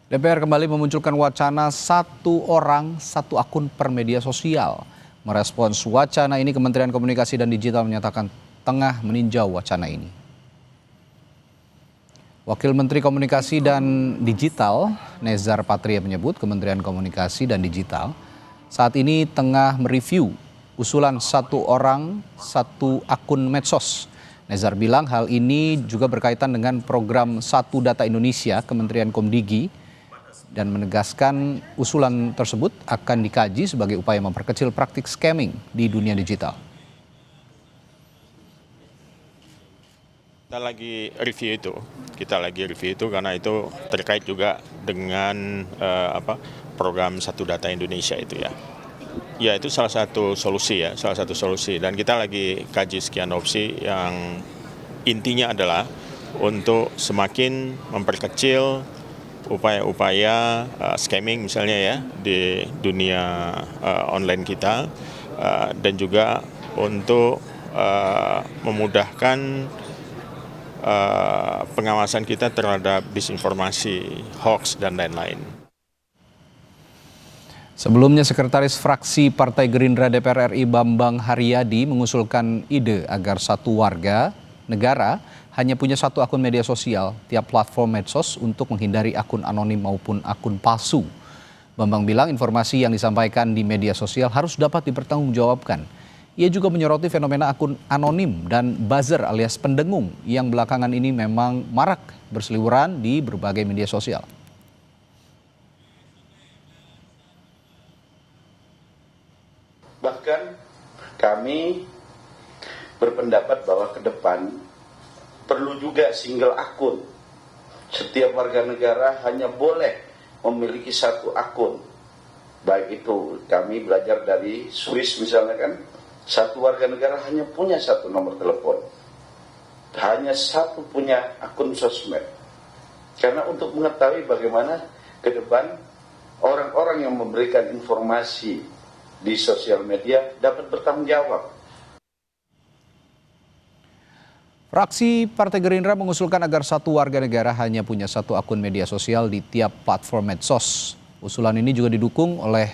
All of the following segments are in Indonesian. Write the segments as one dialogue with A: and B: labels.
A: DPR kembali memunculkan wacana satu orang, satu akun per media sosial. Merespons wacana ini, Kementerian Komunikasi dan Digital menyatakan tengah meninjau wacana ini. Wakil Menteri Komunikasi dan Digital, Nezar Patria menyebut Kementerian Komunikasi dan Digital saat ini tengah mereview usulan satu orang, satu akun medsos. Nezar bilang hal ini juga berkaitan dengan program Satu Data Indonesia Kementerian Komdigi dan menegaskan usulan tersebut akan dikaji sebagai upaya memperkecil praktik scamming di dunia digital.
B: Kita lagi review itu karena itu terkait juga dengan program Satu Data Indonesia itu ya. Ya itu salah satu solusi dan kita lagi kaji sekian opsi yang intinya adalah untuk semakin memperkecil upaya-upaya scamming misalnya ya di dunia online kita dan juga untuk memudahkan pengawasan kita terhadap disinformasi, hoax dan lain-lain.
A: Sebelumnya, Sekretaris Fraksi Partai Gerindra DPR RI Bambang Haryadi mengusulkan ide agar satu warga negara hanya punya satu akun media sosial tiap platform medsos untuk menghindari akun anonim maupun akun palsu. Bambang bilang informasi yang disampaikan di media sosial harus dapat dipertanggungjawabkan. Ia juga menyoroti fenomena akun anonim dan buzzer alias pendengung yang belakangan ini memang marak berseliweran di berbagai media sosial.
C: Bahkan kami berpendapat bahwa ke depan perlu juga single akun. Setiap warga negara hanya boleh memiliki satu akun. Baik itu kami belajar dari Swiss misalnya kan, satu warga negara hanya punya satu nomor telepon. Hanya satu punya akun sosmed. Karena untuk mengetahui bagaimana ke depan orang-orang yang memberikan informasi di sosial media dapat bertanggung jawab.
A: Fraksi Partai Gerindra mengusulkan agar satu warga negara hanya punya satu akun media sosial di tiap platform medsos. Usulan ini juga didukung oleh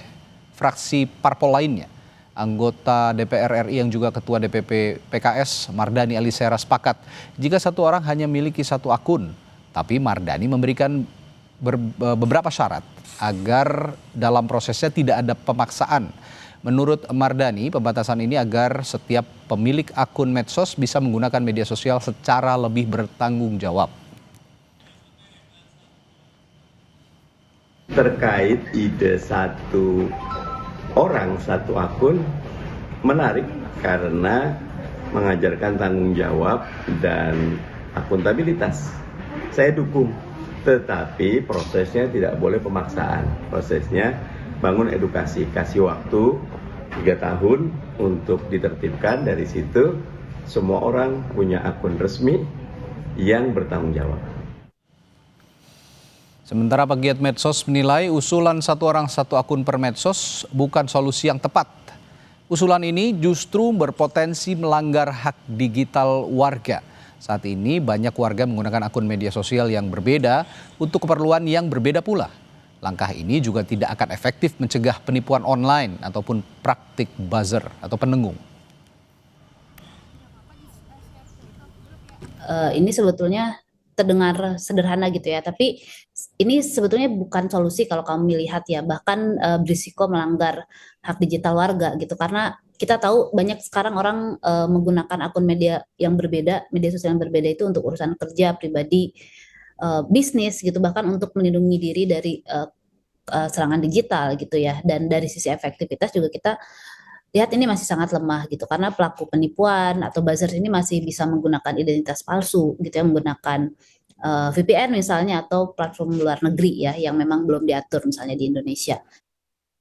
A: fraksi parpol lainnya. Anggota DPR RI yang juga Ketua DPP PKS Mardani Alisera sepakat jika satu orang hanya memiliki satu akun. Tapi Mardani memberikan beberapa syarat agar dalam prosesnya tidak ada pemaksaan. Menurut Mardani, pembatasan ini agar setiap pemilik akun medsos bisa menggunakan media sosial secara lebih bertanggung jawab.
D: Terkait ide satu orang satu akun menarik karena mengajarkan tanggung jawab dan akuntabilitas. Saya dukung, tetapi prosesnya tidak boleh pemaksaan. Prosesnya bangun edukasi, kasih waktu 3 tahun untuk ditertibkan. Dari situ semua orang punya akun resmi yang bertanggung jawab.
A: Sementara pegiat medsos menilai usulan satu orang satu akun per medsos bukan solusi yang tepat. Usulan ini justru berpotensi melanggar hak digital warga. Saat ini banyak warga menggunakan akun media sosial yang berbeda untuk keperluan yang berbeda pula. Langkah ini juga tidak akan efektif mencegah penipuan online ataupun praktik buzzer atau pendengung.
E: Ini sebetulnya terdengar sederhana gitu ya, tapi ini sebetulnya bukan solusi kalau kamu melihat ya, bahkan berisiko melanggar hak digital warga gitu, karena kita tahu banyak sekarang orang menggunakan akun media yang berbeda, media sosial yang berbeda itu untuk urusan kerja, pribadi, bisnis gitu, bahkan untuk melindungi diri dari serangan digital gitu ya. Dan dari sisi efektivitas juga kita lihat ini masih sangat lemah gitu, karena pelaku penipuan atau buzzer ini masih bisa menggunakan identitas palsu gitu ya, menggunakan VPN misalnya atau platform luar negeri ya yang memang belum diatur misalnya di Indonesia.